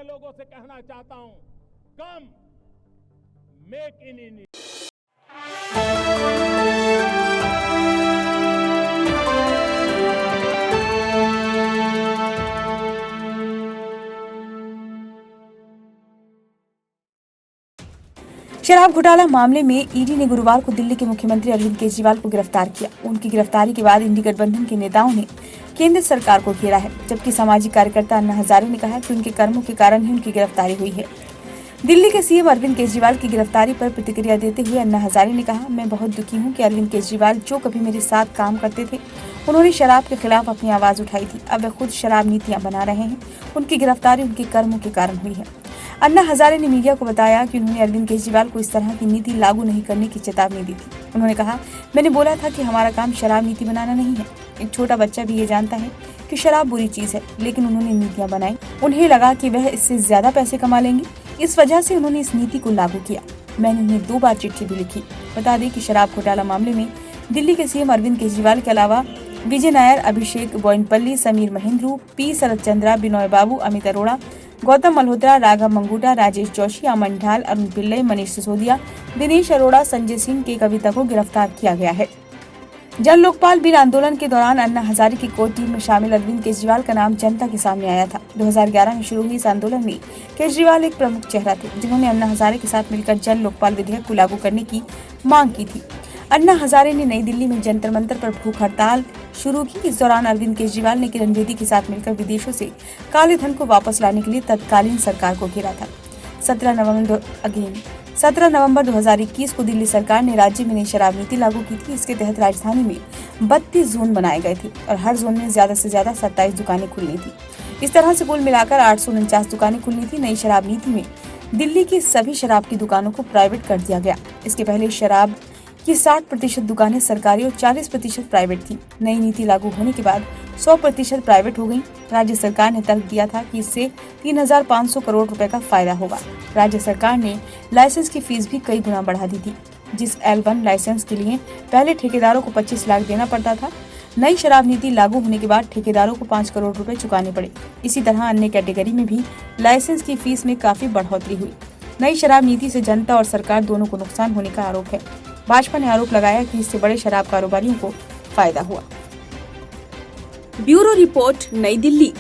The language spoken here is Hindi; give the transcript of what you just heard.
लोगों से कहना चाहता हूं, कम मेक इन इंडिया। शराब घोटाला मामले में ईडी ने गुरुवार को दिल्ली के मुख्यमंत्री अरविंद केजरीवाल को गिरफ्तार किया। उनकी गिरफ्तारी के बाद इंडी गठबंधन के नेताओं ने केंद्र सरकार को घेरा है, जबकि सामाजिक कार्यकर्ता अन्ना हजारे ने कहा कि उनके कर्मों के कारण ही उनकी गिरफ्तारी हुई है। दिल्ली के सीएम अरविंद केजरीवाल की गिरफ्तारी पर प्रतिक्रिया देते हुए अन्ना हजारे ने कहा, मैं बहुत दुखी हूँ कि अरविंद केजरीवाल जो कभी मेरे साथ काम करते थे, उन्होंने शराब के खिलाफ अपनी आवाज उठाई थी। अब वे खुद शराब नीतियां बना रहे हैं। उनकी गिरफ्तारी उनके कर्मों के कारण हुई है। अन्ना हजारे ने मीडिया को बताया कि उन्होंने अरविंद केजरीवाल को इस तरह की नीति लागू नहीं करने की चेतावनी दी थी। उन्होंने कहा, मैंने बोला था कि हमारा काम शराब नीति बनाना नहीं है। एक छोटा बच्चा भी ये जानता है कि शराब बुरी चीज है, लेकिन उन्होंने नीतियां बनाई। उन्हें लगा कि वह इससे ज्यादा पैसे कमा लेंगे, इस वजह से उन्होंने इस नीति को लागू किया। मैंने उन्हें 2 बार चिट्ठी भी लिखी। बता दें कि शराब घोटाला मामले में दिल्ली के सीएम अरविंद केजरीवाल के अलावा विजय नायर, अभिषेक बोइनपल्ली, समीर महेंद्रू, पी शरद चंद्रा, बिनोय बाबू, अमित अरोड़ा, गौतम मल्होत्रा, राघव मंगूटा, राजेश जोशी, अमन ढाल, अरुण पिल्लई, मनीष सिसोदिया, दिनेश अरोड़ा, संजय सिंह के कविता को गिरफ्तार किया गया है। जन लोकपाल बिल आंदोलन के दौरान अन्ना हजारे की कोर टीम में शामिल अरविंद केजरीवाल का नाम जनता के सामने आया था। 2011 में शुरू हुई इस आंदोलन में केजरीवाल एक प्रमुख चेहरा थे, जिन्होंने अन्ना हजारे के साथ मिलकर जन लोकपाल विधेयक को लागू करने की मांग की थी। अन्ना हजारे ने नई दिल्ली में जंतर मंतर पर भूख हड़ताल शुरू की। इस दौरान अरविंद केजरीवाल ने किरण बेदी के साथ मिलकर विदेशों से काले धन को वापस लाने के लिए तत्कालीन सरकार को घेरा था। 17 नवंबर 2021 को दिल्ली सरकार ने राज्य में नई शराब नीति लागू की थी। इसके तहत राजधानी में 32 जोन बनाए गए थे और हर जोन में ज्यादा से ज्यादा 27 दुकानें खुलनी थी। इस तरह से कुल मिलाकर 849 दुकानें खुलनी थी। नई शराब नीति में दिल्ली की सभी शराब की दुकानों को प्राइवेट कर दिया गया। इसके पहले शराब की 60% दुकानें सरकारी और 40% प्राइवेट थी। नई नीति लागू होने के बाद 100% प्राइवेट हो गई। राज्य सरकार ने तर्क दिया था कि इससे 3,500 करोड़ रुपए का फायदा होगा। राज्य सरकार ने लाइसेंस की फीस भी कई गुना बढ़ा दी थी। जिस L1 लाइसेंस के लिए पहले ठेकेदारों को 25 लाख देना पड़ता था, नई शराब नीति लागू होने के बाद ठेकेदारों को 5 करोड़ रुपए चुकाने पड़े। इसी तरह अन्य कैटेगरी में भी लाइसेंस की फीस में काफी बढ़ोतरी हुई। नई शराब नीति से जनता और सरकार दोनों को नुकसान होने का आरोप है। भाजपा ने आरोप लगाया कि इससे बड़े शराब कारोबारियों को फायदा हुआ। ब्यूरो रिपोर्ट, नई दिल्ली।